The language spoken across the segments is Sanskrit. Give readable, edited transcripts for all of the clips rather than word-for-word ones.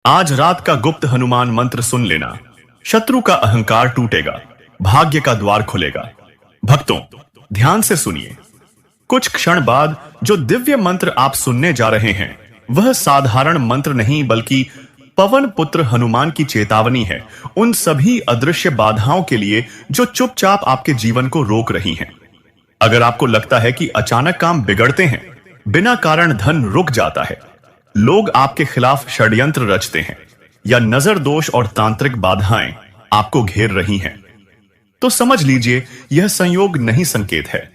आज रात का गुप्त हनुमान मंत्र सुन लेना। शत्रु का अहंकार टूटेगा, भाग्य का द्वार खुलेगा। भक्तों, ध्यान से सुनिए। कुछ क्षण बाद जो दिव्य मंत्र आप सुनने जा रहे हैं वह साधारण मंत्र नहीं बल्कि पवन पुत्र हनुमान की चेतावनी है उन सभी अदृश्य बाधाओं के लिए जो चुपचाप आपके जीवन को रोक रही हैं। अगर आपको लगता है कि अचानक काम बिगड़ते हैं, बिना कारण धन रुक जाता है, लोग आपके खिलाफ षड्यंत्र रचते हैं या नजर दोष और तांत्रिक बाधाएं आपको घेर रही हैं, तो समझ लीजिए यह संयोग नहीं, संकेत है।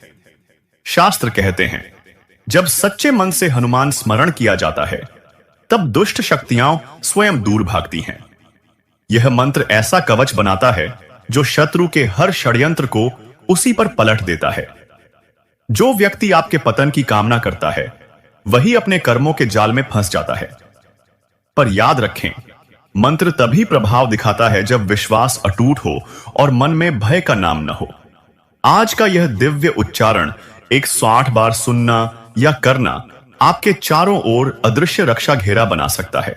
शास्त्र कहते हैं जब सच्चे मन से हनुमान स्मरण किया जाता है तब दुष्ट शक्तियां स्वयं दूर भागती हैं। यह मंत्र ऐसा कवच बनाता है जो शत्रु के हर षड्यंत्र को उसी पर पलट देता है। जो व्यक्ति आपके पतन की कामना करता है वही अपने कर्मों के जाल में फंस जाता है। पर याद रखें, मंत्र तभी प्रभाव दिखाता है जब विश्वास अटूट हो और मन में भय का नाम न हो। आज का यह दिव्य उच्चारण 108 बार सुनना या करना आपके चारों ओर अदृश्य रक्षा घेरा बना सकता है।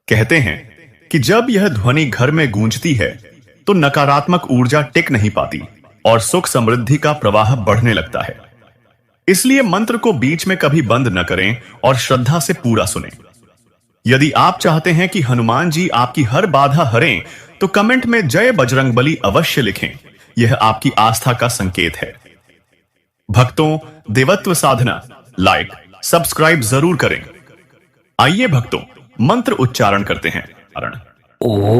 कहते हैं कि जब यह ध्वनि घर में गूंजती है तो नकारात्मक ऊर्जा टिक नहीं पाती और सुख समृद्धि का प्रवाह बढ़ने लगता है। इसलिए मंत्र को बीच में कभी बंद न करें और श्रद्धा से पूरा सुनें। यदि आप चाहते हैं कि हनुमान जी आपकी हर बाधा हरें तो कमेंट में जय बजरंगबली अवश्य लिखें। यह आपकी आस्था का संकेत है। भक्तों, देवत्व साधना लाइक सब्सक्राइब जरूर करें। आइए भक्तों, मंत्र उच्चारण करते हैं। ओम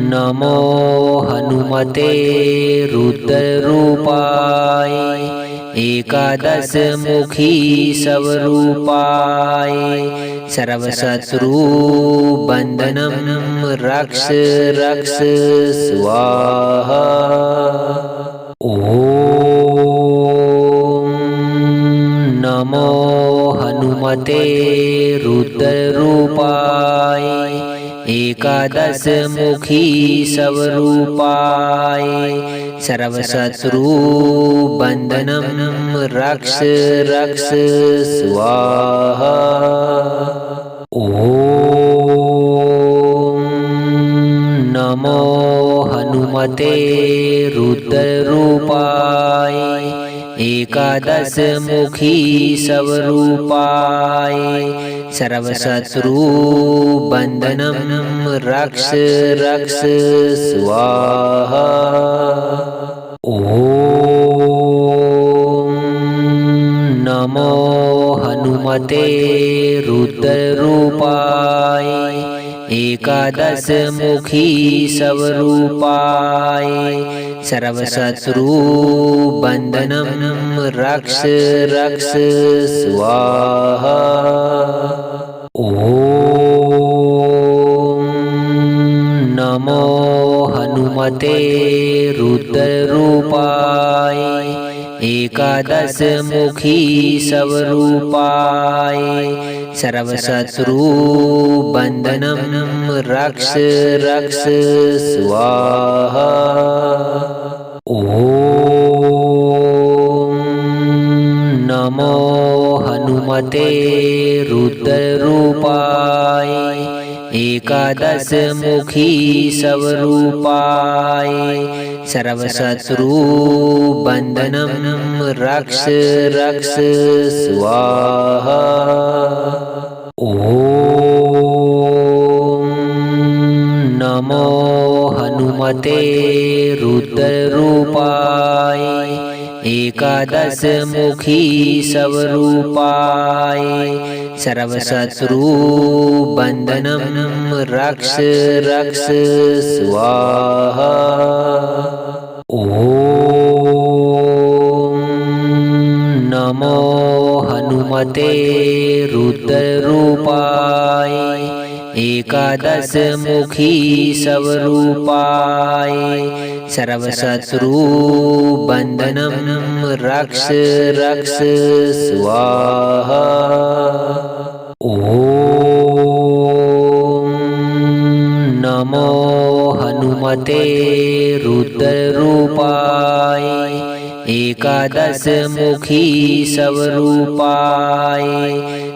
नमो हनुमते रुद्ररूपाय एकादश मुखी स्वरूपाय सर्वशत्रु बंधनं रक्ष रक्ष स्वाहा। ओम नमो हनुमते रुद्ररूपाय एकादश मुखी स्वरूपाय सर्वशत्रु बंधनं रक्ष रक्ष स्वाहा। ओम नमो हनुमते रुद्ररूपाय एकादश मुखी स्वरूपाय सर्वशत्रु बंधनं रक्ष रक्ष स्वाहा। ओम नमो हनुमते रुद्ररूपाय एकादश मुखी स्वरूपाय सर्वशत्रु बंधनं रक्ष रक्ष स्वाहा। ओम नमो हनुमते रुद्ररूपाय एकादश मुखी स्वरूपाय सर्वशत्रु बंधनं रक्ष रक्ष स्वाहा। ओम नमो हनुमते रुद्ररूपाय एकादश मुखी स्वरूपाय सर्वशत्रु बंधनं रक्ष रक्ष स्वाहा। ओम नमो हनुमते रुद्ररूपाय एकादश मुखी स्वरूपाय सर्वशत्रु बंधनं रक्ष रक्ष स्वाहा। ओम नमो हनुमते रुद्ररूपाय एकादश मुखी स्वरूपाय सर्वशत्रु बंधनं रक्ष रक्ष स्वाहा। ओम नमो हनुमते रुद्ररूपाय एकादश मुखी स्वरूपाय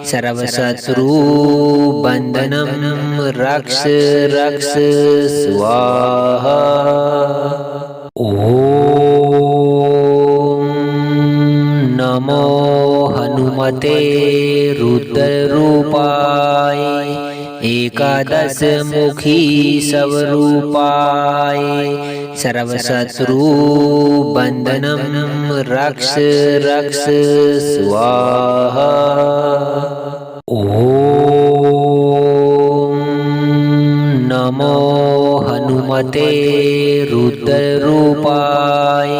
सर्वशत्रु बंधनं रक्ष रक्ष स्वाहा। ओम नमो हनुमते रुद्ररूपाय एकादश मुखी स्वरूपाय सर्वशत्रु बंधनं रक्ष रक्ष स्वाहा। ओम नमो हनुमते रुद्ररूपाय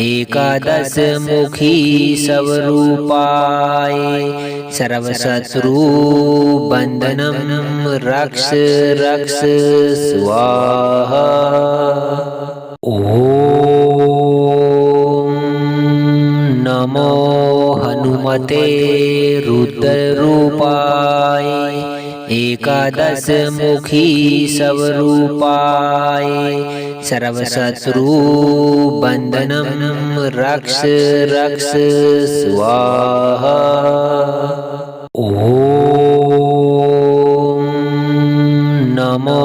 एकादश मुखी स्वरूपाय सर्वशत्रु बंधनं रक्ष रक्ष स्वाहा। ओम नमो हनुमते रुद्ररूपाय एकादश मुखी स्वरूपाय सर्वशत्रु बंधनं रक्ष रक्ष स्वाहा। ओम नमो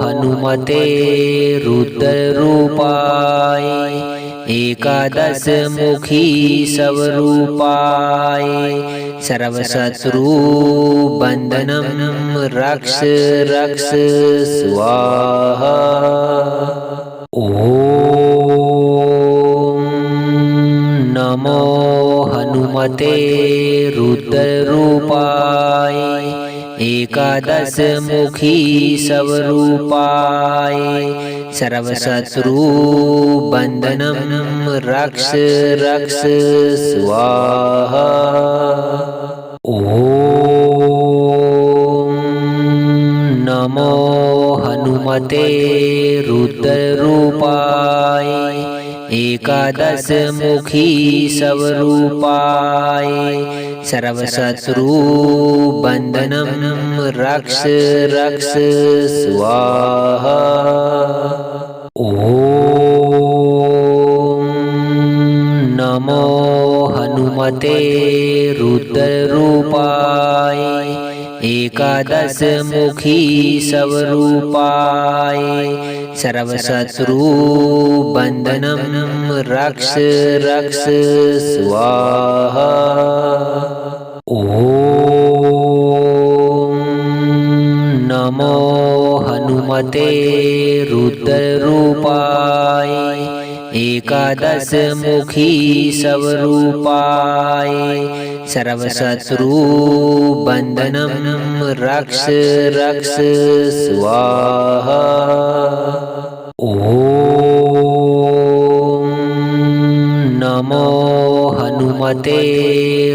हनुमते रुद्ररूपाय एकादश मुखी स्वरूपाय सर्वशत्रु बंधनं रक्ष रक्ष स्वाहा। ओम नमो हनुमते रुद्ररूपाय एकादश मुखी स्वरूपाय सर्वशत्रु बंधनं रक्ष रक्ष स्वाहा। ओम नमो हनुमते रुद्ररूपाय एकादश मुखी स्वरूपाय सर्वशत्रु बंधनं रक्ष रक्ष स्वाहा। ओम नमो हनुमते रुद्ररूपाय एकादश मुखी स्वरूपाय सर्वशत्रु बंधनं रक्ष रक्ष स्वाहा। ओम नमो हनुमते रुद्ररूपाय एकादश मुखी स्वरूपाय सर्वशत्रु बंधनं रक्ष रक्ष स्वाहा। ओम नमो हनुमते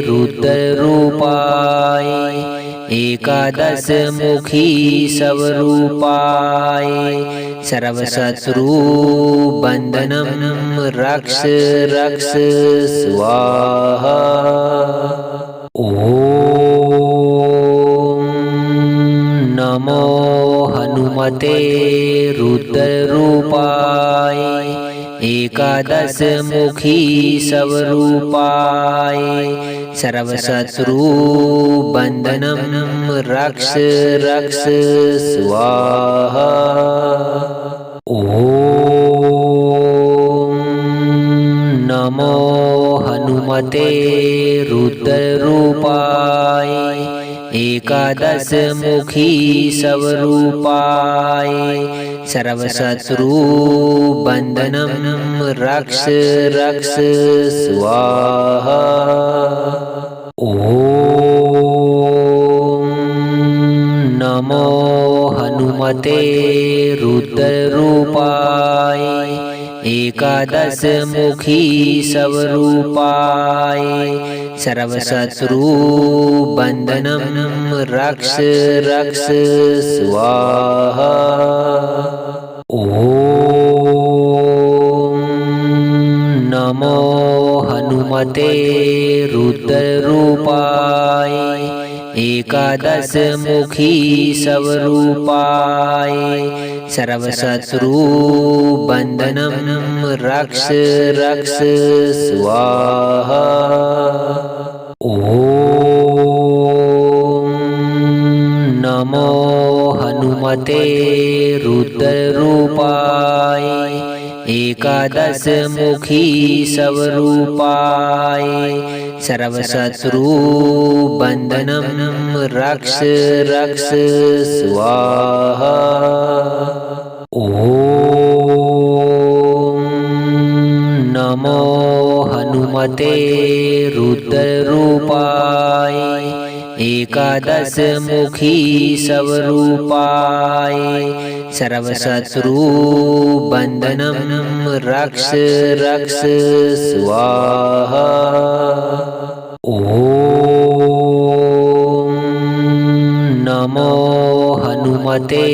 रुद्ररूपाय एकादश मुखी स्वरूपाय सर्वशत्रु बंधनं रक्ष रक्ष स्वाहा। ओम नमो हनुमते रुद्ररूपाय एकादश मुखी स्वरूपाय सर्वशत्रु बंधनं रक्ष रक्ष स्वाहा। ओम नमो हनुमते रुद्ररूपाय एकादश मुखी स्वरूपाय सर्वशत्रु बंधनं रक्ष रक्ष स्वाहा। ओम नमो हनुमते रुद्ररूपाय एकादश मुखी स्वरूपाय सर्वशत्रु बंधनं रक्ष रक्ष स्वाहा। ओम नमो हनुमते रुद्ररूपाय एकादश मुखी स्वरूपाय सर्वशत्रु बंधनं रक्ष रक्ष स्वाहा। ओम हनुमते रुद्ररूपाय एकादशमुखी स्वरूपाय सर्वशत्रुबन्धनं रक्ष रक्ष स्वाहा। ॐ नमो हनुमते रुद्ररूपाय एकादशमुखी स्वरूपाय सर्वशत्रुबन्धनं रक्ष रक्ष स्वाहा। ॐ नमो हनुमते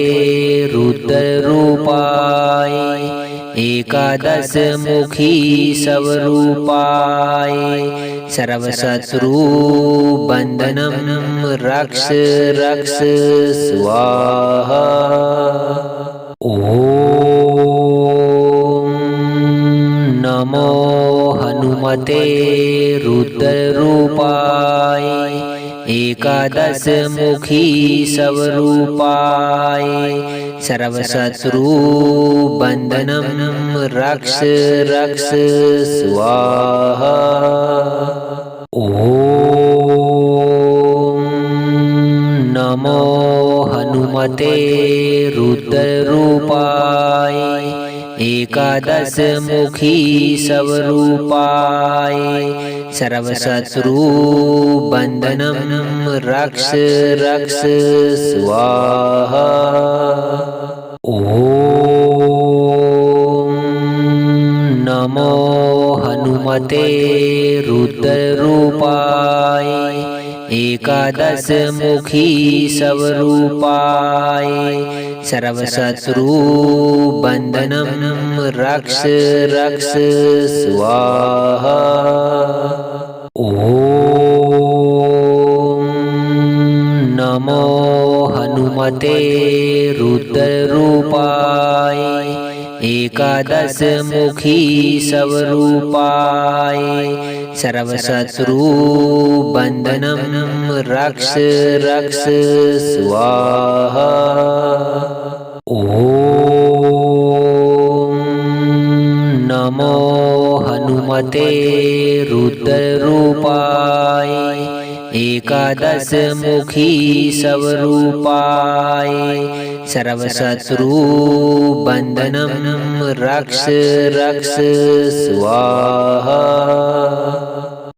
रुद्ररूपाय एकादशमुखी स्वरूपाय सर्वशत्रुबन्धनं रक्ष रक्ष स्वाहा। ॐ नमो हनुमते रुद्ररूपाय एकादशमुखी स्वरूपाय सर्वशत्रुबन्धनं रक्ष रक्ष स्वाहा। ॐ नमो हनुमते रुद्ररूपाय एकादशमुखी स्वरूपाय सर्वशत्रुबन्धनं रक्ष रक्ष स्वाहा। ॐ नमो हनुमते रुद्ररूपाय एकादशमुखी स्वरूपाय सर्वशत्रुबन्धनं रक्ष रक्ष स्वाहा। ॐ नमो हनुमते रुद्ररूपाय एकादशमुखी स्वरूपाय सर्वशत्रुबन्धनं रक्ष रक्ष स्वाहा। ॐ नमो हनुमते रुद्ररूपाय एकादशमुखी स्वरूपाय सर्वशत्रुबन्धनं रक्ष रक्ष स्वाहा।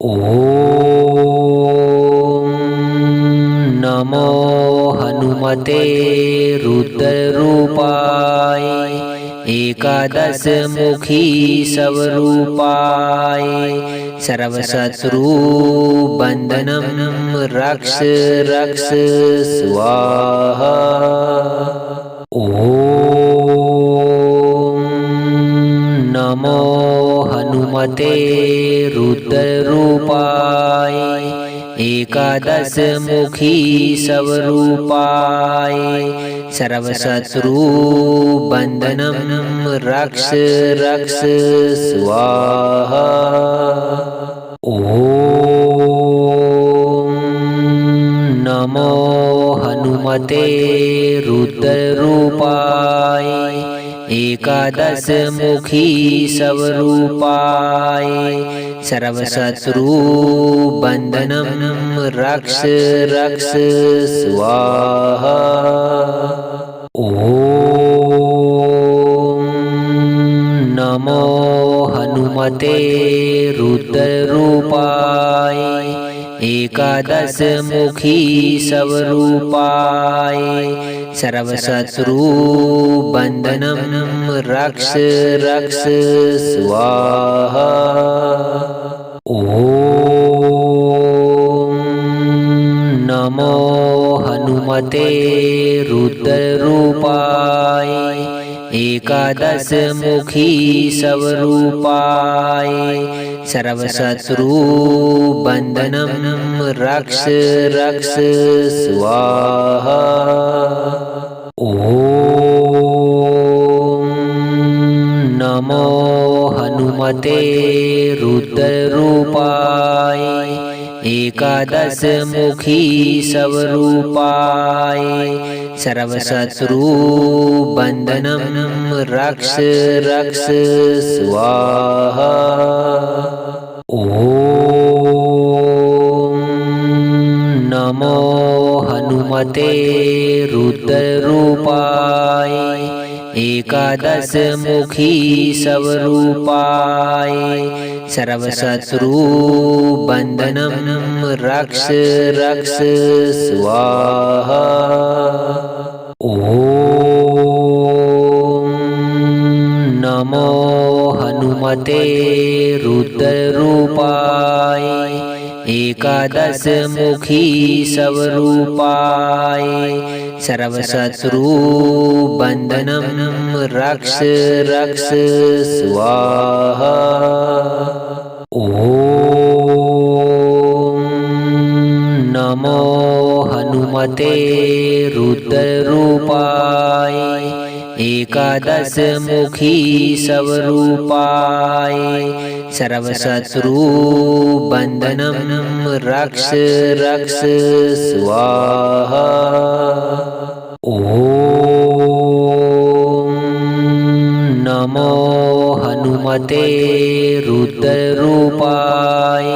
ॐ नमो हनुमते रुद्ररूपाय एकादशमुखी स्वरूपाय सर्वशत्रुबन्धनं रक्ष रक्ष स्वाहा। ॐ नमो हनुमते रुद्ररूपाय एकादशमुखी स्वरूपाय सर्वशत्रुबन्धनं रक्ष रक्ष स्वाहा। ॐ नमो हनुमते रुद्ररूपाय एकादशमुखी स्वरूपाय सर्वशत्रुबन्धनं रक्ष रक्ष स्वाहा। ॐ नमो हनुमते रुद्ररूपाय एकादशमुखी स्वरूपाय सर्वशत्रुबन्धनं रक्ष रक्ष स्वाहा। ॐ नमो हनुमते रुद्ररूपाय एकादशमुखी स्वरूपाय सर्वशत्रुबन्धनं रक्ष रक्ष स्वाहा। ॐ नमो हनुमते रुद्ररूपाय एकादशमुखी स्वरूपाय सर्वशत्रुबन्धनं रक्ष रक्ष स्वाहा। ॐ नमो हनुमते रुद्ररूपाय एकादशमुखी स्वरूपाय सर्वशत्रुबन्धनं रक्ष रक्ष स्वाहा। ॐ नमो हनुमते रुद्ररूपाय एकादशमुखी स्वरूपाय सर्वशत्रुबन्धनं रक्ष रक्ष स्वाहा। ॐ नमो हनुमते रुद्ररूपाय एकादशमुखी स्वरूपाय सर्वशत्रुबन्धनं रक्ष रक्ष स्वाहा। ॐ नमो हनुमते रुद्ररूपाय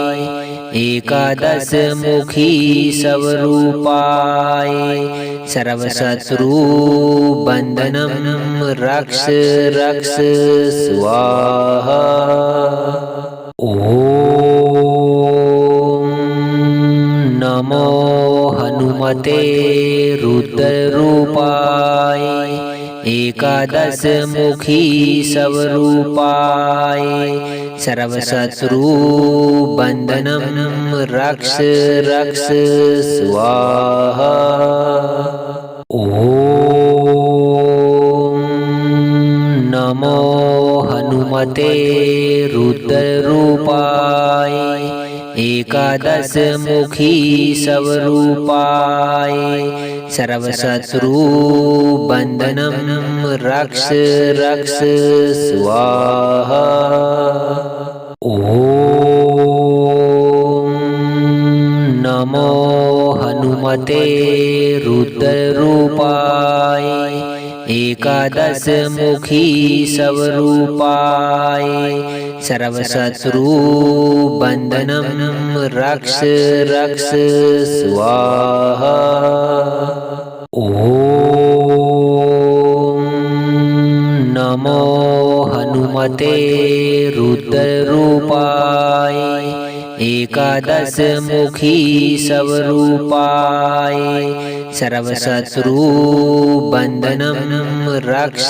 एकादशमुखी स्वरूपाय सर्वशत्रुबन्धनं रक्ष रक्ष स्वाहा। ॐ नमो हनुमते रुद्ररूपाय एकादशमुखी स्वरूपाय सर्वशत्रुबन्धनं रक्ष रक्ष स्वाहा। ॐ नमो हनुमते रुद्ररूपाय एकादशमुखी स्वरूपाय सर्वशत्रुबन्धनं रक्ष रक्ष स्वाहा। ॐ नमो हनुमते रुद्ररूपाय एकादशमुखी स्वरूपाय सर्वशत्रुबन्धनं रक्ष रक्ष स्वाहा। ॐ नमो हनुमते रुद्ररूपाय एकादशमुखी स्वरूपाय सर्वशत्रुबन्धनं रक्ष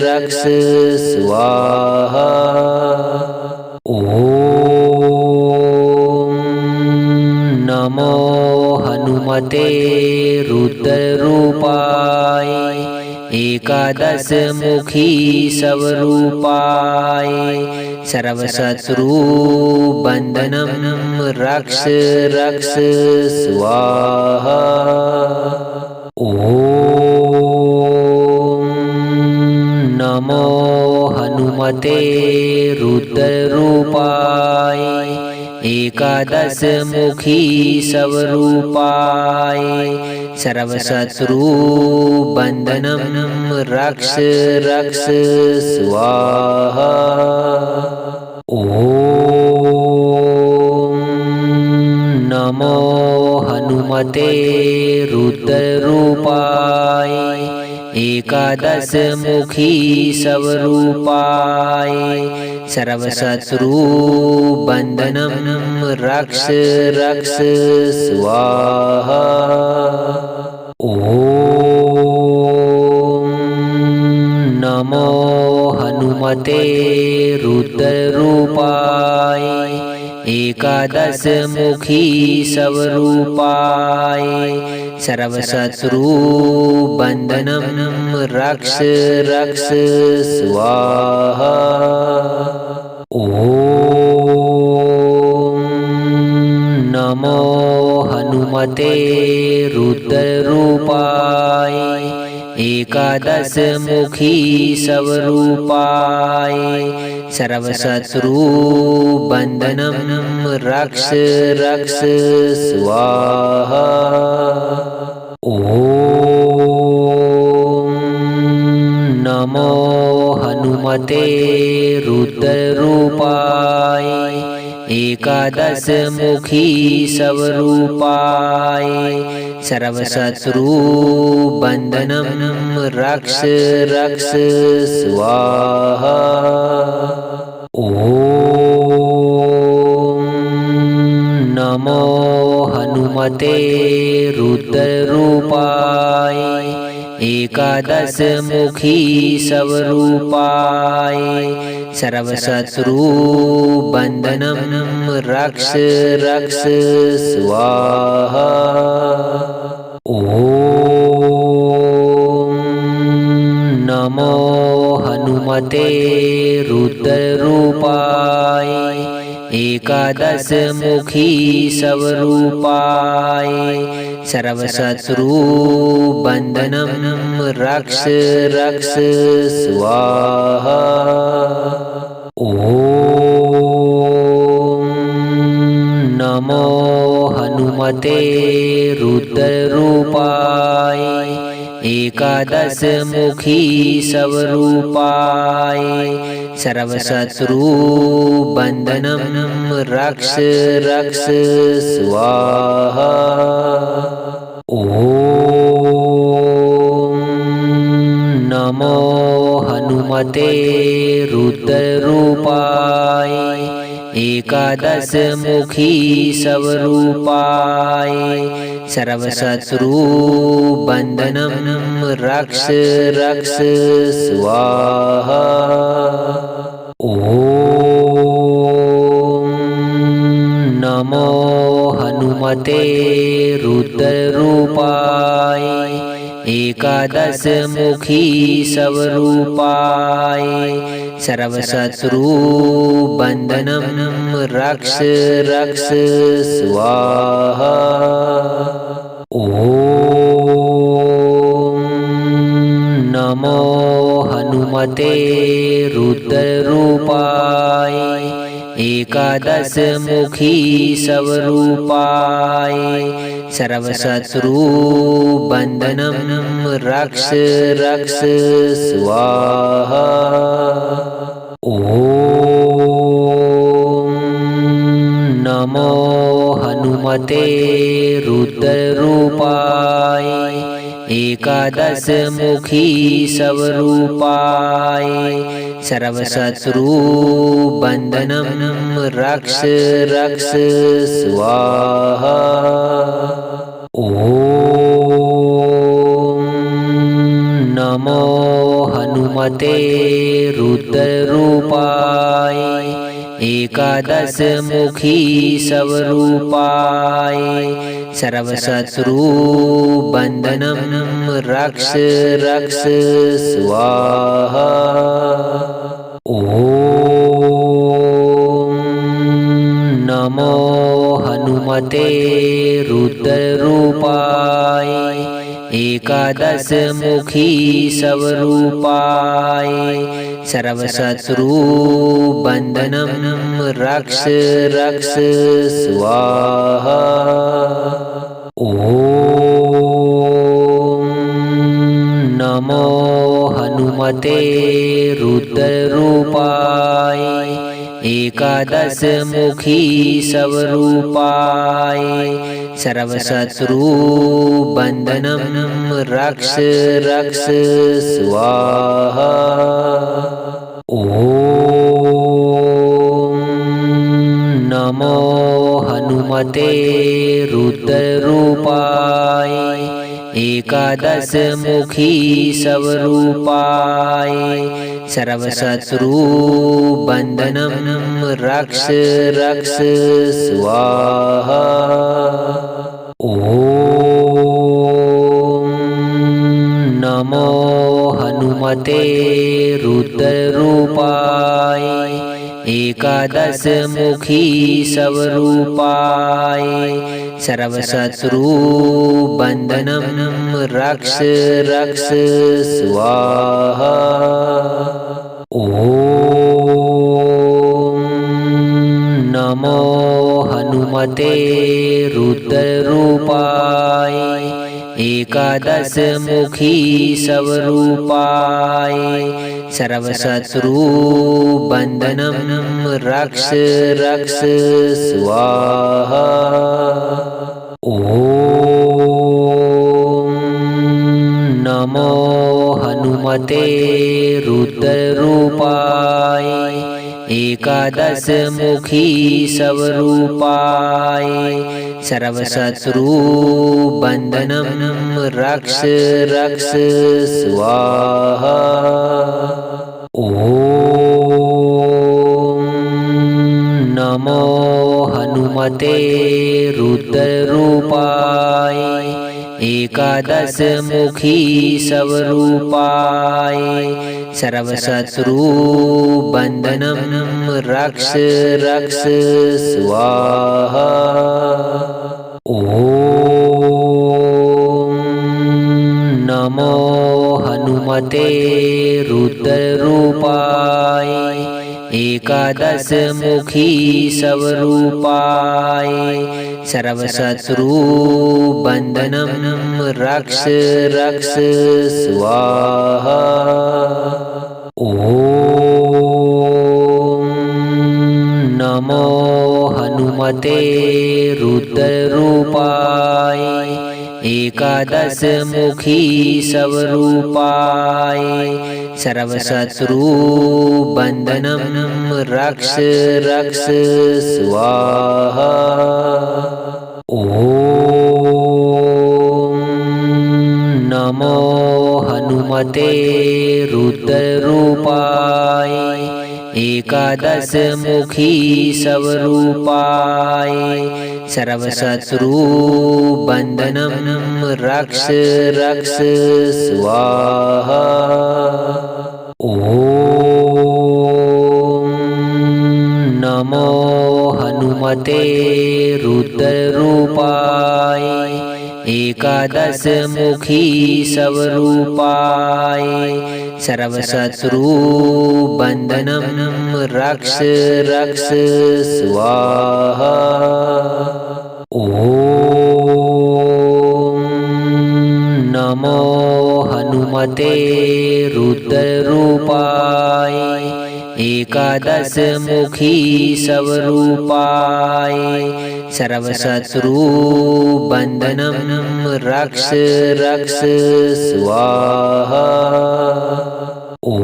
रक्ष स्वाहा। ॐ नमो हनुमते रुद्ररूपाय एकादशमुखी स्वरूपाय सर्वशत्रुबन्धनं रक्ष रक्ष स्वाहा। ॐ नमो हनुमते रुद्ररूपाय एकादशमुखी स्वरूपाय सर्वशत्रुबन्धनं रक्ष रक्ष स्वाहा। ॐ नमो हनुमते रुद्ररूपाय एकादशमुखी स्वरूपाय सर्वशत्रुबन्धनं रक्ष रक्ष स्वाहा। ॐ नमो हनुमते रुद्ररूपाय एकादशमुखी स्वरूपाय सर्वशत्रुबन्धनं रक्ष रक्ष स्वाहा। ॐ नमो हनुमते रुद्ररूपाय एकादशमुखी स्वरूपाय सर्वशत्रुबन्धनं रक्ष रक्ष स्वाहा। ॐ नमो हनुमते रुद्ररूपाय एकादशमुखी स्वरूपाय सर्वशत्रुबन्धनं रक्ष रक्ष स्वाहा। ॐ नमो हनुमते रुद्ररूपाय एकादशमुखी स्वरूपाय सर्वशत्रुबन्धनं रक्ष रक्ष स्वाहा। ॐ नमो हनुमते रुद्ररूपाय एकादशमुखी स्वरूपाय सर्वशत्रुबन्धनं रक्ष रक्ष स्वाहा। ॐ नमो हनुमते रुद्ररूपाय एकादशमुखी स्वरूपाय सर्वशत्रुबन्धनं रक्ष रक्ष स्वाहा। ॐ नमो हनुमते रुद्ररूपाय एकादशमुखी स्वरूपाय सर्वशत्रुबन्धनं रक्ष रक्ष स्वाहा। ॐ नमो हनुमते रुद्ररूपाय एकादशमुखी स्वरूपाय सर्वशत्रुबन्धनं रक्ष रक्ष स्वाहा। ॐ नमो हनुमते रुद्ररूपाय एकादशमुखी स्वरूपाय सर्वशत्रुबन्धनं रक्ष रक्ष स्वाहा। ॐ नमो हनुमते रुद्ररूपाय एकादशमुखी स्वरूपाय सर्वशत्रुबन्धनं रक्ष रक्ष स्वाहा। ॐ नमो हनुमते रुद्ररूपाय एकादशमुखी स्वरूपाय सर्वशत्रुबन्धनं रक्ष रक्ष स्वाहा। ॐ नमो हनुमते रुद्ररूपाय एकादशमुखी स्वरूपाय सर्वशत्रुबन्धनं रक्ष रक्ष स्वाहा। ॐ नमो हनुमते रुद्ररूपाय एकादशमुखी स्वरूपाय सर्वशत्रुबन्धनं रक्ष रक्ष स्वाहा। ॐ नमो हनुमते रुद्ररूपाय एकादशमुखी स्वरूपाय सर्वशत्रुबन्धनं रक्ष रक्ष स्वाहा। ॐ नमो हनुमते रुद्ररूपाय एकादशमुखी स्वरूपाय सर्वशत्रु बंधनं रक्ष रक्ष स्वाहा। ओम नमो हनुमते रुद्ररूपाय एकादश मुखी स्वरूपाय सर्वशत्रु बंधनं रक्ष रक्ष स्वाहा। ओम नमो हनुमते रुद्ररूपाय एकादश मुखी स्वरूपाय सर्वशत्रु बंधनं रक्ष रक्ष स्वाहा। ओम नमो हनुमते रुद्ररूपाय एकादश मुखी स्वरूपाय सर्वशत्रु बंधनं रक्ष रक्ष स्वाहा। ओम नमो हनुमते रुद्ररूपाय एकादश मुखी स्वरूपाय सर्वशत्रु बंधनं रक्ष रक्ष स्वाहा। ओम नमो हनुमते रुद्ररूपाय एकादश मुखी स्वरूपाय सर्वशत्रु बंधनं रक्ष रक्ष स्वाहा। ओम नमो हनुमते रुद्ररूपाय एकादश मुखी स्वरूपाय सर्वशत्रु बंधनं रक्ष रक्ष स्वाहा। ओम नमो हनुमते रुद्ररूपाय एकादश मुखी स्वरूपाय सर्वशत्रु बंधनं रक्ष रक्ष स्वाहा। ओम नमो हनुमते रुद्ररूपाय एकादश मुखी स्वरूपाय सर्वशत्रु बंधनं रक्ष रक्ष स्वाहा। ओम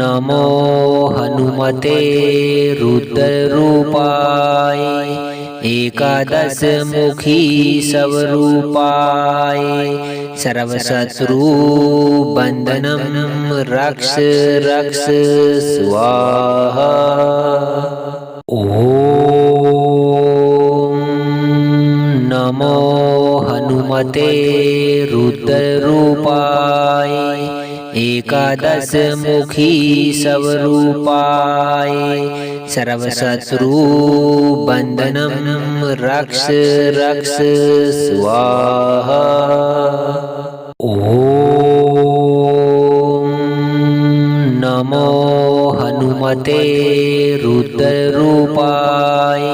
नमो हनुमते रुद्ररूपाय एकादश मुखी स्वरूपाय सर्वशत्रु बंधनं रक्ष रक्ष स्वाहा। ओम नमो हनुमते रुद्ररूपाय एकादश मुखी स्वरूपाय सर्वशत्रु बंधनं रक्ष रक्ष स्वाहा। ओम नमो हनुमते रुद्ररूपाय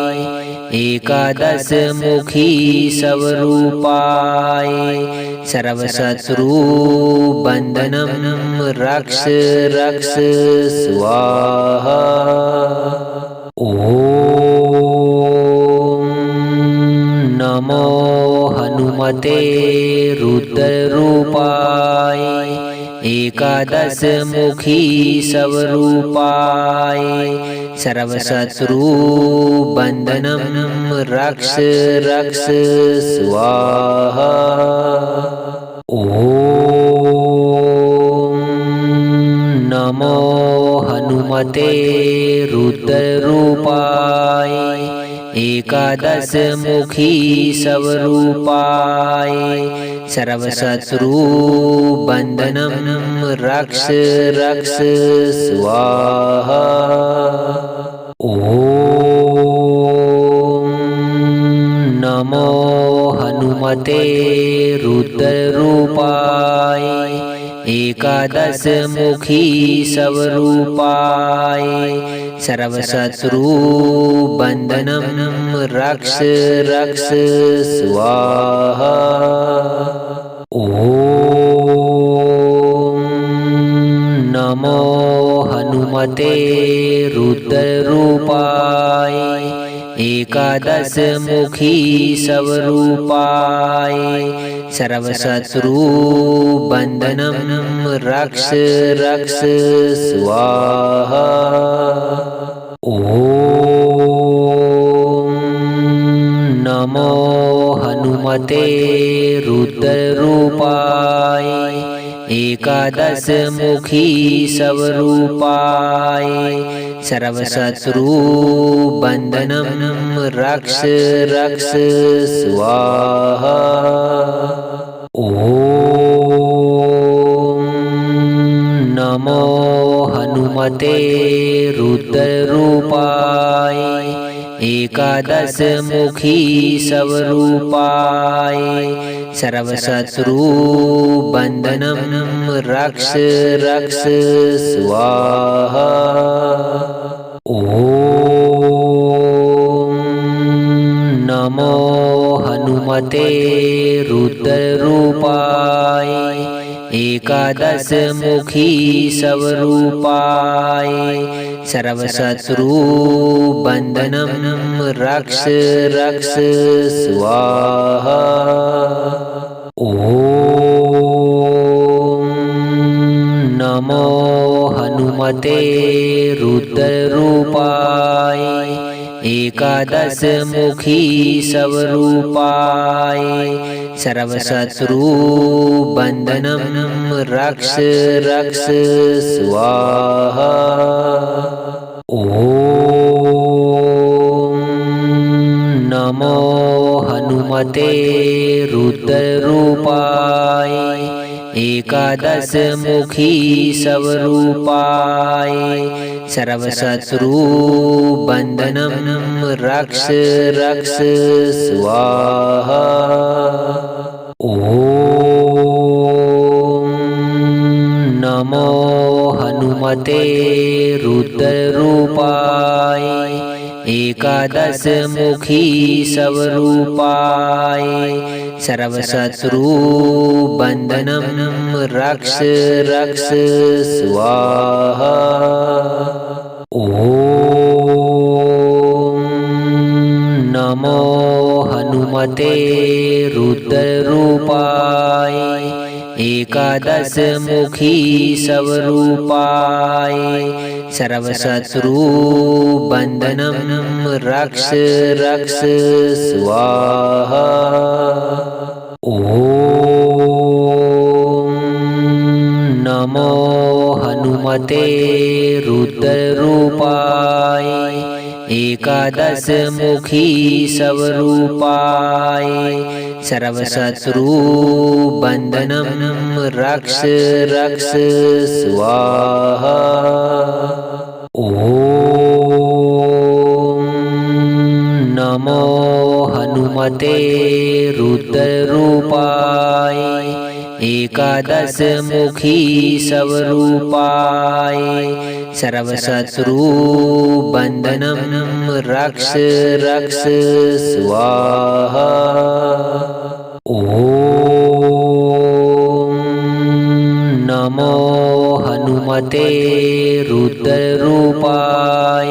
एकादश मुखी स्वरूपाय सर्वशत्रु बंधनं रक्ष रक्ष स्वाहा। ओम नमो हनुमते रुद्ररूपाय एकादश मुखी स्वरूपाय सर्वशत्रु बंधनं रक्ष रक्ष स्वाहा। ओम नमो हनुमते रुद्ररूपाय एकादश मुखी स्वरूपाय सर्वशत्रु बंधनं रक्ष रक्ष स्वाहा। ओम नमो हनुमते रुद्ररूपाय एकादशमुखी स्वरूपाय सर्वशत्रुबन्धनं रक्ष रक्ष स्वाहा। ॐ नमो हनुमते रुद्ररूपाय एकादशमुखी स्वरूपाय सर्वशत्रुबन्धनं रक्ष रक्ष स्वाहा। ॐ नमो हनुमते रुद्ररूपाय एकादशमुखी स्वरूपाय सर्वशत्रुबन्धनं रक्ष रक्ष स्वाहा। ॐ नमो हनुमते रुद्ररूपाय एकादशमुखी स्वरूपाय सर्वशत्रुबन्धनं रक्ष रक्ष स्वाहा। ॐ नमो हनुमते रुद्ररूपाय एकादशमुखी स्वरूपाय सर्वशत्रुबन्धनं रक्ष रक्ष स्वाहा। ॐ नमो हनुमते रुद्ररूपाय एकादशमुखी स्वरूपाय सर्वशत्रुबन्धनं रक्ष रक्ष स्वाहा। ॐ नमो हनुमते रुद्ररूपाय एकादशमुखी स्वरूपाय सर्वशत्रुबन्धनं रक्ष रक्ष स्वाहा। ॐ नमो हनुमते रुद्ररूपाय एकादशमुखी स्वरूपाय सर्वशत्रुबन्धनं रक्ष रक्ष स्वाहा। ॐ नमो हनुमते रुद्ररूपाय एकादशमुखी स्वरूपाय सर्वशत्रुबन्धनं रक्ष रक्ष स्वाहा। ॐ नमो हनुमते रुद्ररूपाय एकादशमुखी स्वरूपाय सर्वशत्रुबन्धनं रक्ष रक्ष स्वाहा। ॐ नमो हनुमते रुद्ररूपाय एकादशमुखी स्वरूपाय सर्वशत्रुबन्धनं रक्ष रक्ष स्वाहा। ॐ नमो हनुमते रुद्ररूपाय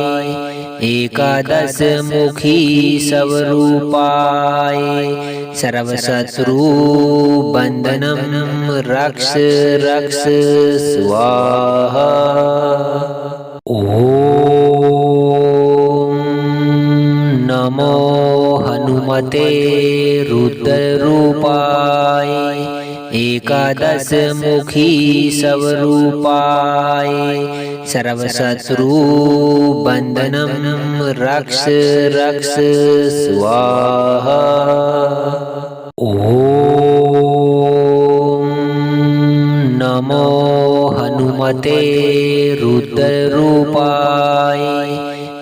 एकादशमुखी स्वरूपाय सर्वशत्रुबन्धनं रक्ष रक्ष स्वाहा। ॐ नमो हनुमते रुद्ररूपाय एकादशमुखी स्वरूपाय सर्वशत्रुबन्धनं रक्ष रक्ष स्वाहा। ॐ नमो हनुमते रुद्ररूपाय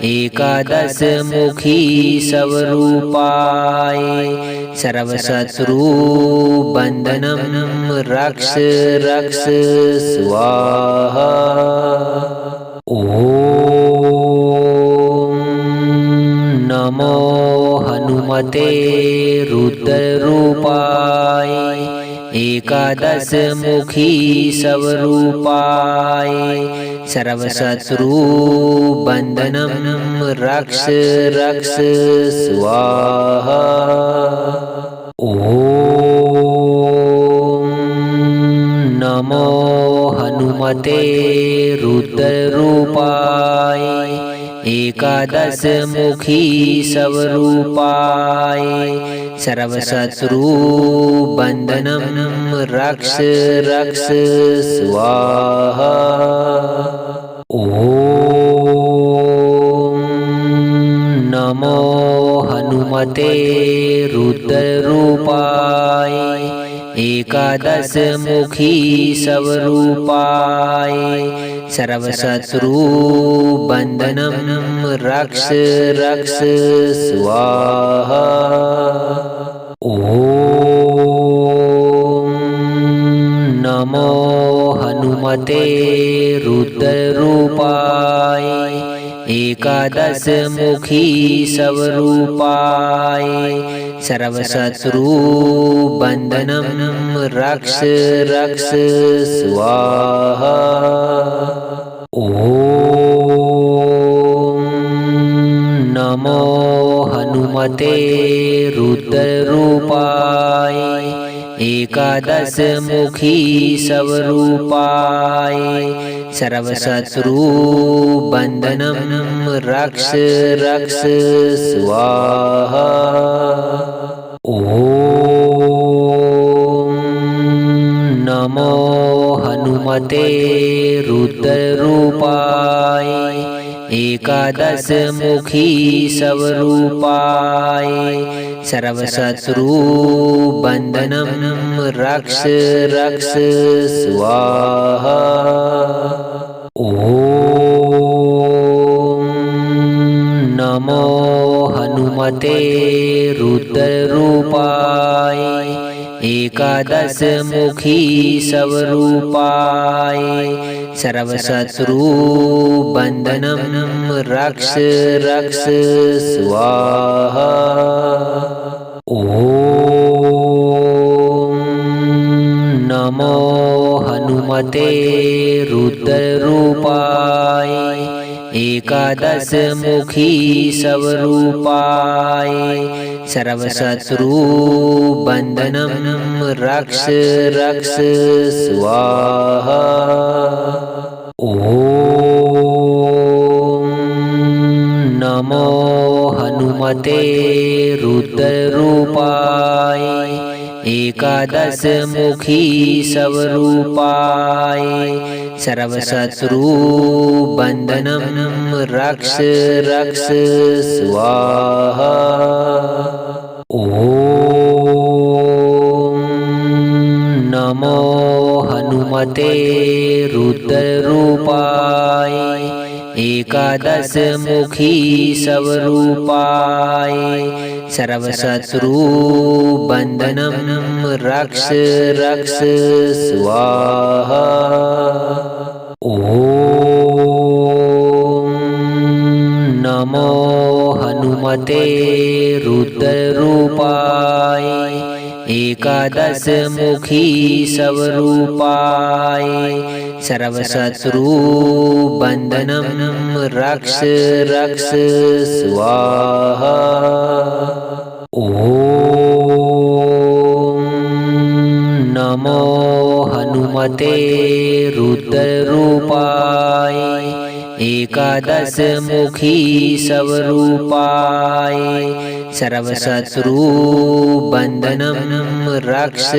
एकादशमुखी स्वरूपाय सर्वशत्रुबन्धनं रक्ष रक्ष स्वाहा। ॐ नमो हनुमते रुद्ररूपाय एकादशमुखी स्वरूपाय सर्वशत्रुबन्धनं रक्ष रक्ष स्वाहा। ॐ नमो हनुमते रुद्ररूपाय एकादशमुखी स्वरूपाय सर्वशत्रुबन्धनं रक्ष रक्ष स्वाहा। ॐ नमो हनुमते रुद्ररूपाय एकादशमुखी स्वरूपाय सर्वशत्रुबन्धनं रक्ष रक्ष स्वाहा। ॐ नमो हनुमते रुद्ररूपाय एकादशमुखी स्वरूपाय सर्वशत्रुबन्धनं रक्ष रक्ष स्वाहा। ॐ नमो हनुमते रुद्ररूपाय एकादशमुखी स्वरूपाय सर्वशत्रुबन्धनं रक्ष रक्ष स्वाहा। ॐ नमो हनुमते रुद्ररूपाय एकादशमुखी स्वरूपाय सर्वशत्रुबन्धनं रक्ष रक्ष स्वाहा। ॐ नमो हनुमते रुद्ररूपाय एकादशमुखी स्वरूपाय सर्वशत्रुबन्धनं रक्ष रक्ष स्वाहा। ॐ नमो हनुमते रुद्ररूपाय एकादशमुखी स्वरूपाय सर्वशत्रुबन्धनं रक्ष रक्ष स्वाहा। ॐ नमो हनुमते रुद्ररूपाय एकादशमुखी स्वरूपाय सर्वशत्रुबन्धनं रक्ष रक्ष स्वाहा। ॐ नमो हनुमते रुद्ररूपाय एकादशमुखी स्वरूपाय सर्वशत्रुबन्धनं रक्ष रक्ष स्वाहा। ॐ नमो हनुमते रुद्ररूपाय एकादशमुखी स्वरूपाय सर्वशत्रुबन्धनं रक्ष रक्ष स्वाहा। ॐ नमो हनुमते रुद्ररूपाय एकादशमुखी स्वरूपाय सर्वशत्रुबन्धनं रक्ष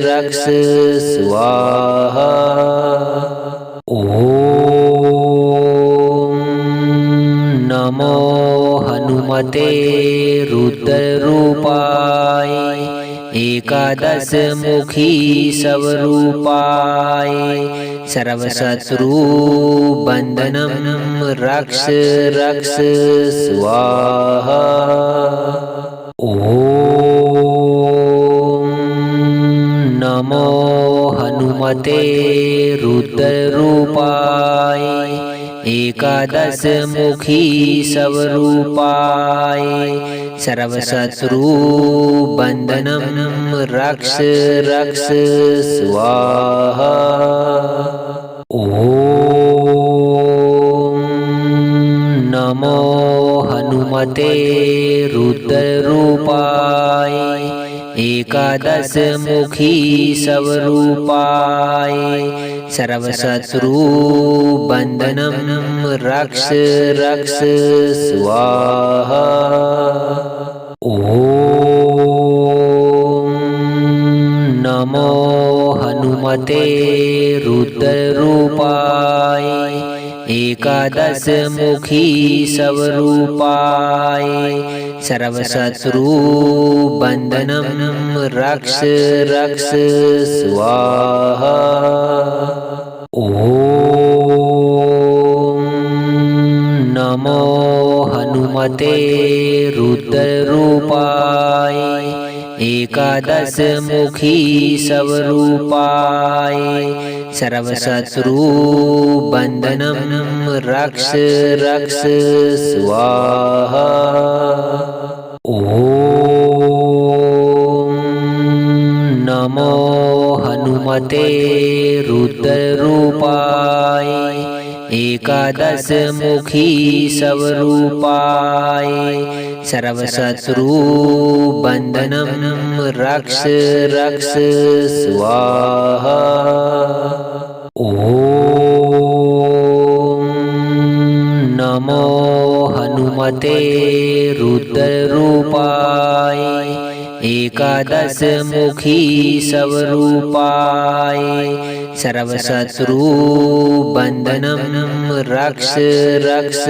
रक्ष स्वाहा। ॐ नमो हनुमते रुद्ररूपाय एकादशमुखी स्वरूपाय सर्वशत्रुबन्धनं रक्ष रक्ष स्वाहा। ॐ नमो हनुमते रुद्ररूपाय एकादशमुखी स्वरूपाय सर्वशत्रुबन्धनं रक्ष रक्ष स्वाहा। ॐ नमो हनुमते रुद्ररूपाय एकादशमुखी स्वरूपाय सर्वशत्रुबन्धनं रक्ष रक्ष स्वाहा। ॐ नमो हनुमते रुद्ररूपाय एकादशमुखी स्वरूपाय सर्वशत्रुबन्धनं रक्ष रक्ष स्वाहा। ॐ नमो हनुमते रुद्ररूपाय एकादशमुखी स्वरूपाय सर्वशत्रुबन्धनं रक्ष रक्ष स्वाहा। ॐ नमो हनुमते रुद्ररूपाय एकादशमुखी स्वरूपाय सर्वशत्रुबन्धनं रक्ष रक्ष स्वाहा। ॐ नमो हनुमते रुद्ररूपाय एकादशमुखी स्वरूपाय सर्वशत्रुबन्धनं रक्ष रक्ष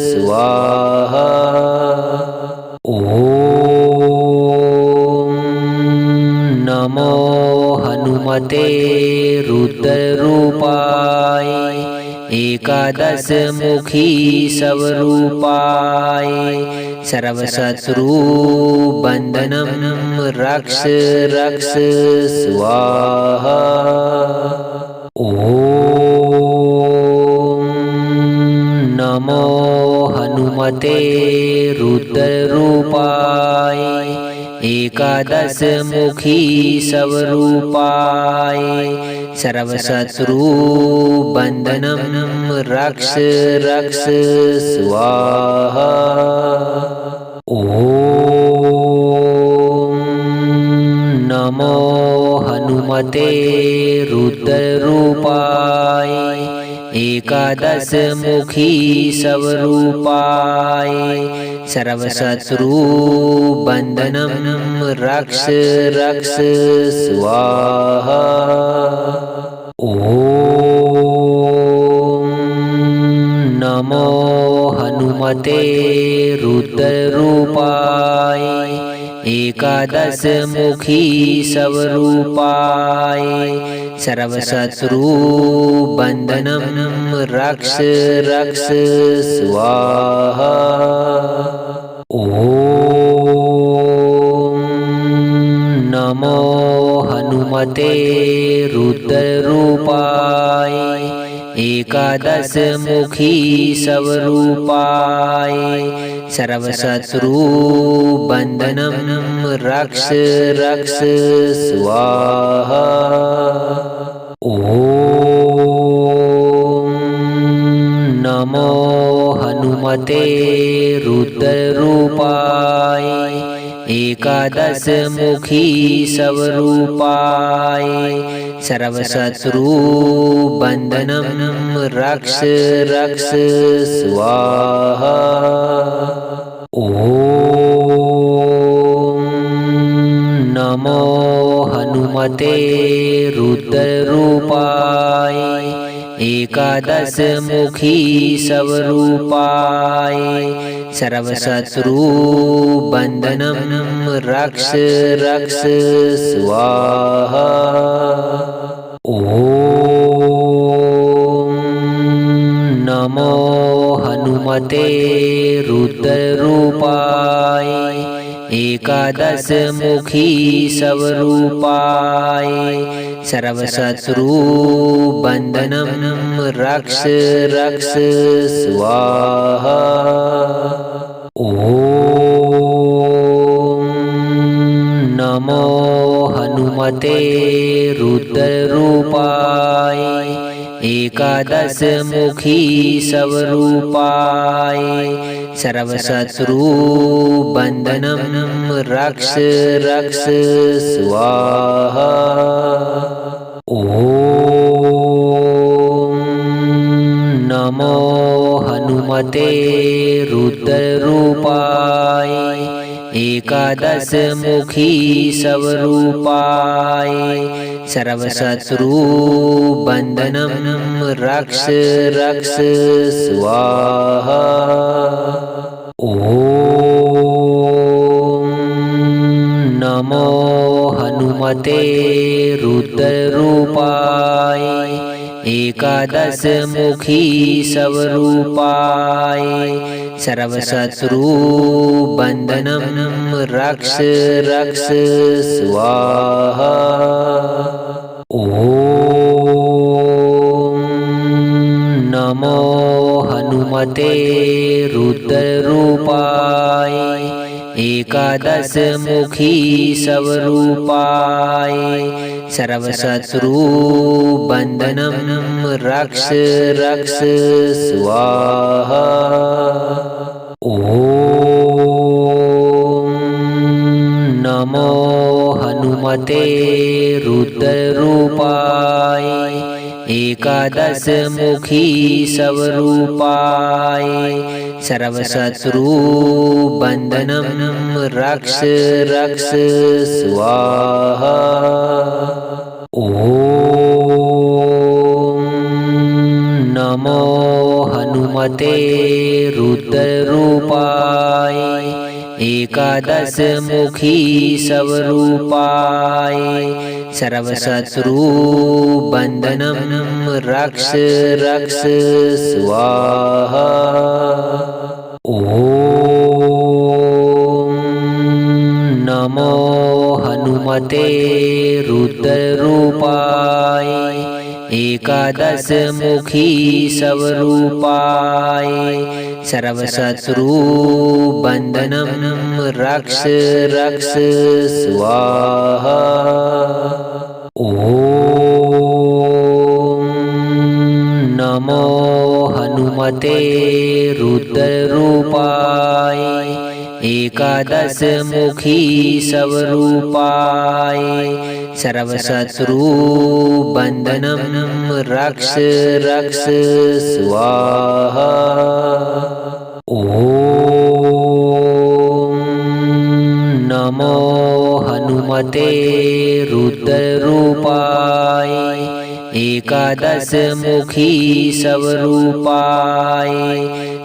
स्वाहा। ॐ नमो हनुमते रुद्ररूपाय एकादशमुखी स्वरूपाय सर्वशत्रुबन्धनं रक्ष रक्ष स्वाहा। ॐ नमो हनुमते रुद्ररूपाय एकादशमुखी स्वरूपाय सर्वशत्रुबन्धनं रक्ष रक्ष स्वाहा। ॐ नमो हनुमते रुद्ररूपाय एकादशमुखी स्वरूपाय सर्वशत्रुबन्धनं रक्ष रक्ष स्वाहा। ॐ नमो हनुमते रुद्ररूपाय एकादशमुखी स्वरूपाय सर्वशत्रुबन्धनं रक्ष रक्ष स्वाहा। ॐ नमो हनुमते रुद्ररूपाय एकादशमुखी स्वरूपाय सर्वशत्रुबन्धनं रक्ष रक्ष स्वाहा। ॐ नमो हनुमते रुद्ररूपाय एकादशमुखी स्वरूपाय सर्वशत्रुबन्धनं रक्ष रक्ष स्वाहा। ॐ नमो हनुमते रुद्ररूपाय एकादशमुखी स्वरूपाय सर्वशत्रुबन्धनं रक्ष रक्ष स्वाहा। ॐ नमो हनुमते रुद्ररूपाय एकादशमुखी स्वरूपाय सर्वशत्रुबन्धनं रक्ष रक्ष स्वाहा। ॐ नमो हनुमते रुद्ररूपाय एकादशमुखी स्वरूपाय सर्वशत्रुबन्धनं रक्ष रक्ष स्वाहा। ॐ नमो हनुमते रुद्ररूपाय एकादशमुखी स्वरूपाय सर्वशत्रुबन्धनं रक्ष रक्ष स्वाहा। ॐ नमो हनुमते रुद्ररूपाय एकादशमुखी स्वरूपाय सर्वशत्रुबन्धनं रक्ष रक्ष स्वाहा। ॐ नमो हनुमते रुद्ररूपाय एकादशमुखी स्वरूपाय सर्वशत्रुबन्धनं रक्ष रक्ष स्वाहा। ॐ नमो हनुमते रुद्ररूपाय एकादशमुखी स्वरूपाय सर्वशत्रुबन्धनं रक्ष रक्ष स्वाहा। ॐ नमो हनुमते रुद्ररूपाय एकादशमुखी स्वरूपाय सर्वशत्रुबन्धनं रक्ष रक्ष स्वाहा। ॐ नमो हनुमते रुद्ररूपाय एकादशमुखी स्वरूपाय सर्वशत्रुबन्धनं रक्ष रक्ष स्वाहा। ॐ नमो हनुमते रुद्ररूपाय एकादशमुखी स्वरूपाय सर्वशत्रुबन्धनं रक्ष रक्ष स्वाहा। ॐ नमो हनुमते रुद्ररूपाय एकादशमुखी स्वरूपाय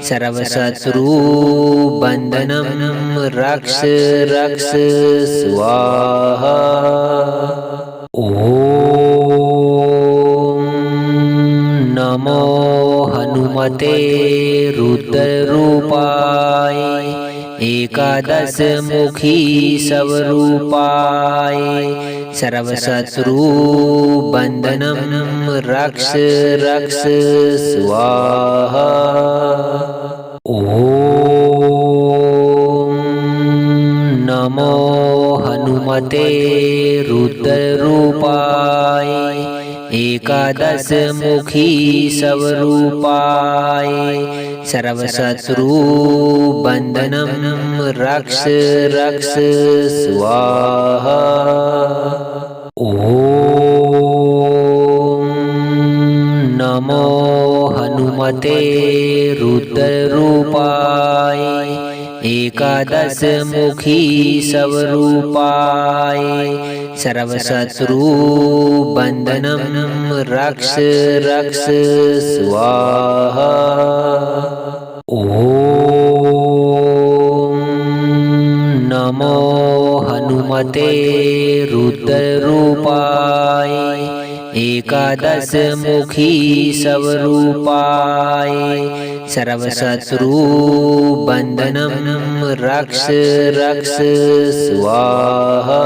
सर्वशत्रुबन्धनं रक्ष रक्ष स्वाहा। ॐ नमो हनुमते रुद्ररूपाय एकादशमुखी स्वरूपाय सर्वशत्रुबन्धनं रक्ष रक्ष स्वाहा। ॐ नमो हनुमते रुद्ररूपाय एकादशमुखी स्वरूपाय सर्वशत्रुबन्धनं रक्ष रक्ष स्वाहा। ॐ नमो हनुमते रुद्ररूपाय एकादशमुखी स्वरूपाय सर्वशत्रुबन्धनं रक्ष रक्ष स्वाहा। ॐ नमो हनुमते रुद्ररूपाय एकादशमुखी स्वरूपाय सर्वशत्रुबन्धनं रक्ष रक्ष स्वाहा।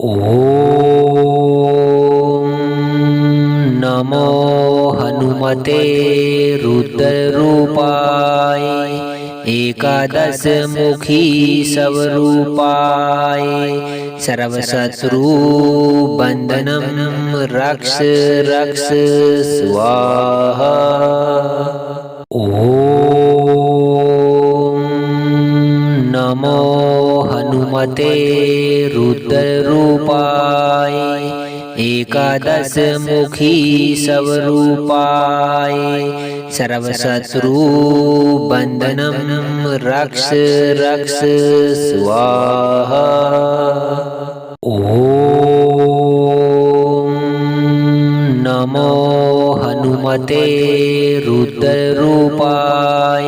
ॐ नमो हनुमते रुद्ररूपाय एकादशमुखी स्वरूपाय सर्वशत्रुबन्धनं रक्ष रक्ष स्वाहा। ॐ नमो हनुमते रुद्ररूपाय एकादशमुखी स्वरूपाय सर्वशत्रुबन्धनं रक्ष रक्ष स्वाहा। ॐ नमो हनुमते रुद्ररूपाय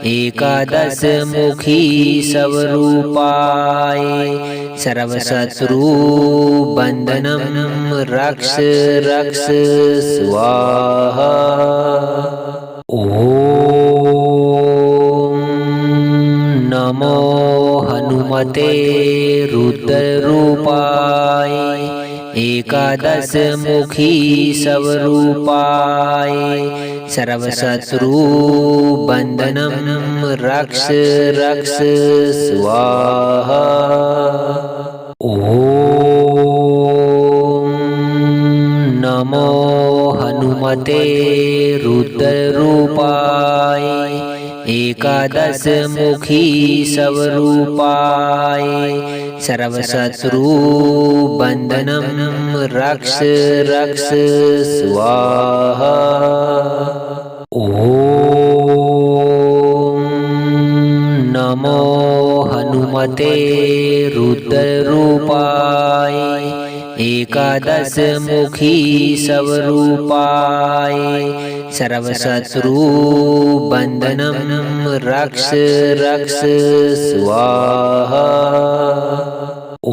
एकादशमुखी स्वरूपाय सर्वशत्रुबन्धनं रक्ष रक्ष स्वाहा। ॐ नमो हनुमते रुद्ररूपाय एकादशमुखी स्वरूपाय सर्वशत्रुबन्धनं रक्ष रक्ष स्वाहा। ॐ नमो हनुमते रुद्ररूपाय एकादशमुखी स्वरूपाय सर्वशत्रुबन्धनं रक्ष रक्ष स्वाहा। ॐ नमो हनुमते रुद्ररूपाय एकादशमुखी स्वरूपाय सर्वशत्रुबन्धनं रक्ष रक्ष स्वाहा। ॐ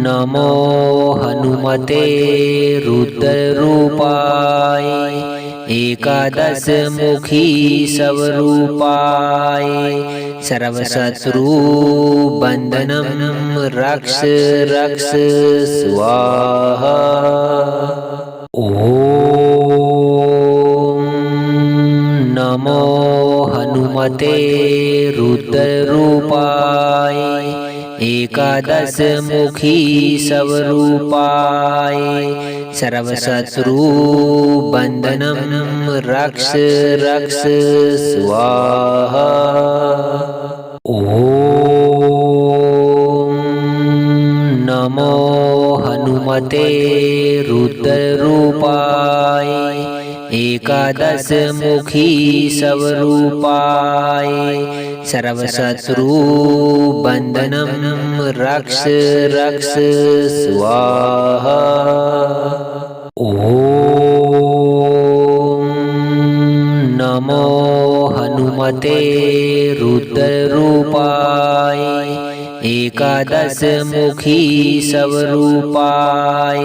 नमो हनुमते रुद्ररूपाय एकादशमुखी स्वरूपाय सर्वशत्रुबन्धनं रक्ष रक्ष स्वाहा। ॐ नमो हनुमते रुद्ररूपाय एकादशमुखी स्वरूपाय सर्वशत्रुबन्धनं रक्ष रक्ष स्वाहा। ॐ नमो हनुमते रुद्ररूपाय एकादशमुखी स्वरूपाय सर्वशत्रुबन्धनं रक्ष रक्ष स्वाहा। ॐ नमो हनुमते रुद्ररूपाय एकादशमुखी स्वरूपाय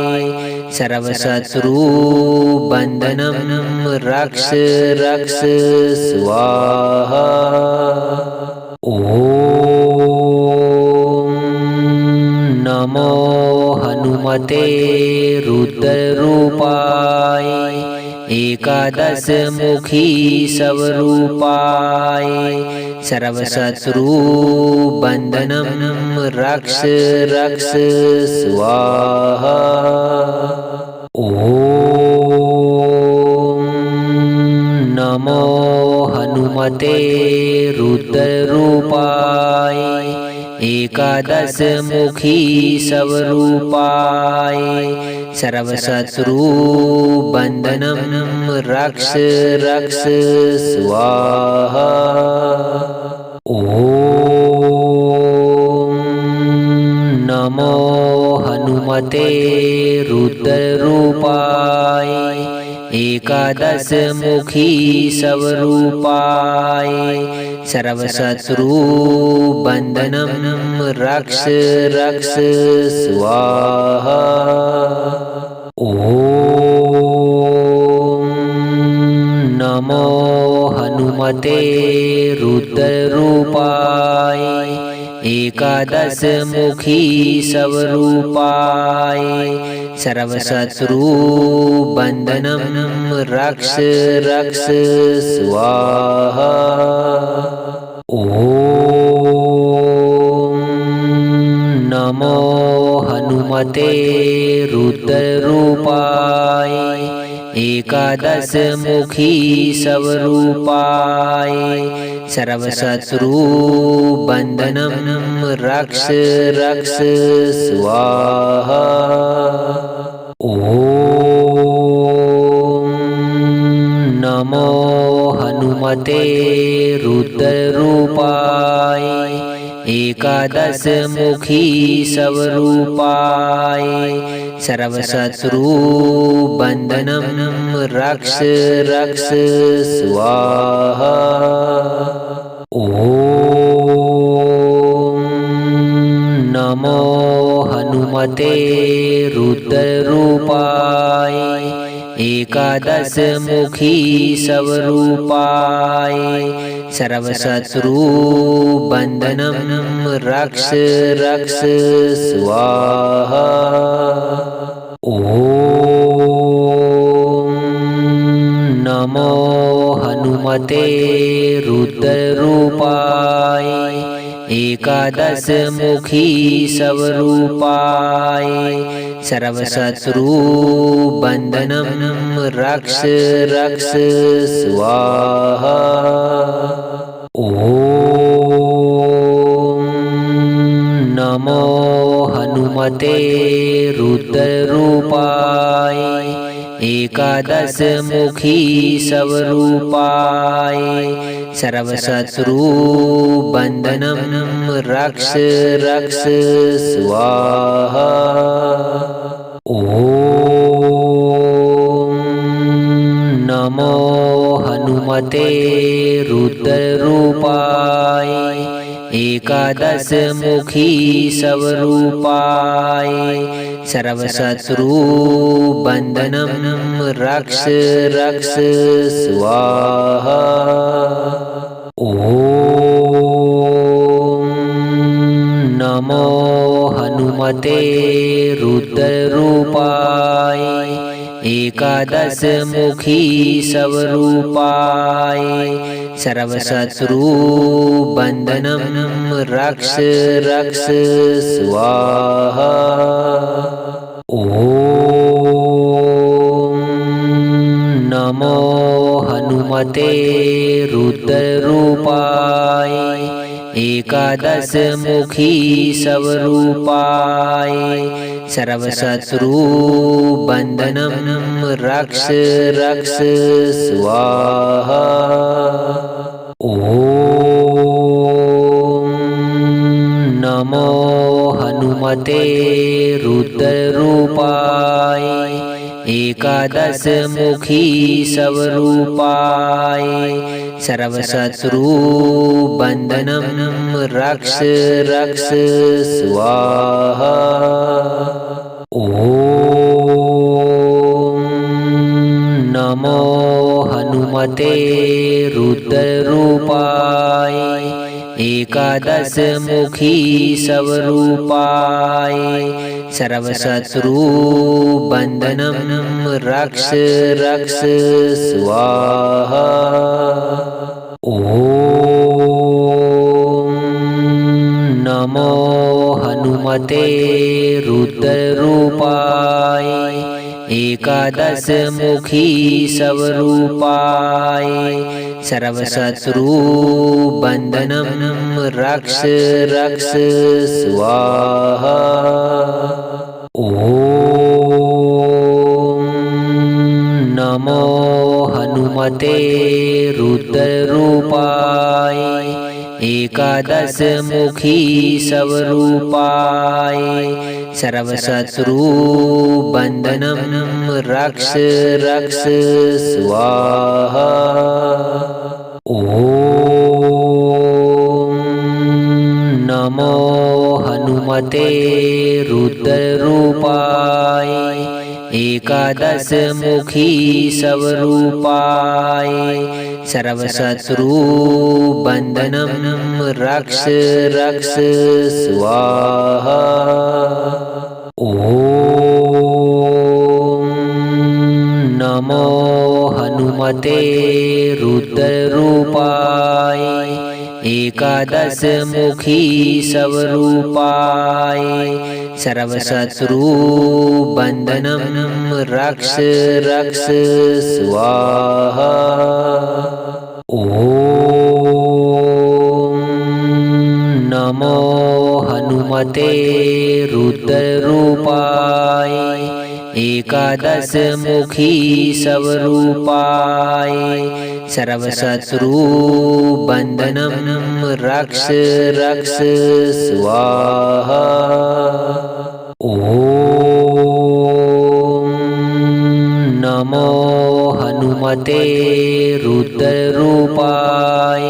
सर्वशत्रुबन्धनं रक्ष रक्ष स्वाहा। ॐ नमो हनुमते रुद्ररूपाय एकादशमुखी स्वरूपाय सर्वशत्रुबन्धनं रक्ष रक्ष स्वाहा। ॐ नमो हनुमते रुद्ररूपाय एकादशमुखी स्वरूपाय सर्वशत्रुबन्धनं रक्ष रक्ष स्वाहा। ॐ नमो हनुमते रुद्ररूपाय एकादशमुखी स्वरूपाय सर्वशत्रुबन्धनं रक्ष रक्ष स्वाहा। ॐ नमो हनुमते रुद्ररूपाय एकादशमुखी स्वरूपाय सर्वशत्रुबन्धनं रक्ष रक्ष स्वाहा। ॐ नमो हनुमते रुद्ररूपाय एकादशमुखी स्वरूपाय सर्वशत्रुबन्धनं रक्ष रक्ष स्वाहा। ॐ नमो हनुमते रुद्ररूपाय एकादशमुखी स्वरूपाय सर्वशत्रुबन्धनं रक्ष रक्ष स्वाहा। ॐ नमो हनुमते रुद्ररूपाय एकादशमुखी स्वरूपाय सर्वशत्रुबन्धनं रक्ष रक्ष स्वाहा। ॐ नमो हनुमते रुद्ररूपाय एकादशमुखी स्वरूपाय सर्वशत्रुबन्धनं रक्ष रक्ष स्वाहा। ॐ नमो हनुमते रुद्ररूपाय एकादशमुखी स्वरूपाय सर्वशत्रुबन्धनं रक्ष रक्ष स्वाहा। ॐ नमो हनुमते रुद्ररूपाय एकादशमुखी स्वरूपाय सर्वशत्रुबन्धनं रक्ष रक्ष स्वाहा। ॐ नमो हनुमते रुद्ररूपाय एकादशमुखी स्वरूपाय सर्वशत्रुबन्धनं रक्ष रक्ष स्वाहा। ॐ नमो हनुमते रुद्ररूपाय एकादशमुखी स्वरूपाय सर्वशत्रुबन्धनं रक्ष रक्ष स्वाहा। ॐ नमो हनुमते रुद्ररूपाय एकादशमुखी स्वरूपाय सर्वशत्रुबन्धनं रक्ष रक्ष स्वाहा। ॐ नमो हनुमते रुद्ररूपाय एकादशमुखी स्वरूपाय सर्वशत्रुबन्धनं रक्ष रक्ष स्वाहा। ॐ नमो हनुमते रुद्ररूपाय एकादशमुखी स्वरूपाय सर्वशत्रु बंधनं रक्ष रक्ष स्वाहा। ओम नमो हनुमते रुद्ररूपाय एकादशमुखी स्वरूपाय सर्वशत्रु बंधनं रक्ष रक्ष स्वाहा। ओम नमो हनुमते रुद्ररूपाय एकादशमुखी स्वरूपाय सर्वशत्रु बंधनं रक्ष रक्ष स्वाहा। ओम नमो हनुमते रुद्ररूपाय एकादशमुखी स्वरूपाय सर्वशत्रु बंधनं रक्ष रक्ष स्वाहा। ओम नमो हनुमते रुद्ररूपाय एकादशमुखी स्वरूपाय सर्वशत्रु बंधनं रक्ष रक्ष स्वाहा। ओम नमो हनुमते रुद्ररूपाय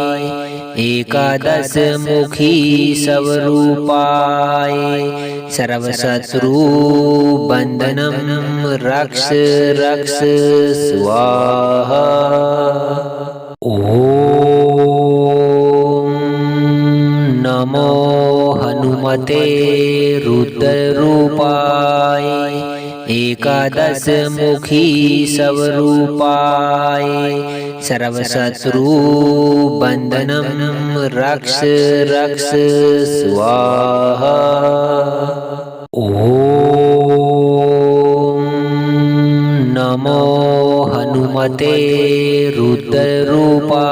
एकादशमुखी स्वरूपाय सर्वशत्रु बंधनं रक्ष रक्ष स्वाहा। ओम नमो हनुमते रुद्ररूपाय एकादशमुखी स्वरूपाय सर्वशत्रु बंधनं रक्ष रक्ष स्वाहा। ओम नमो हनुमते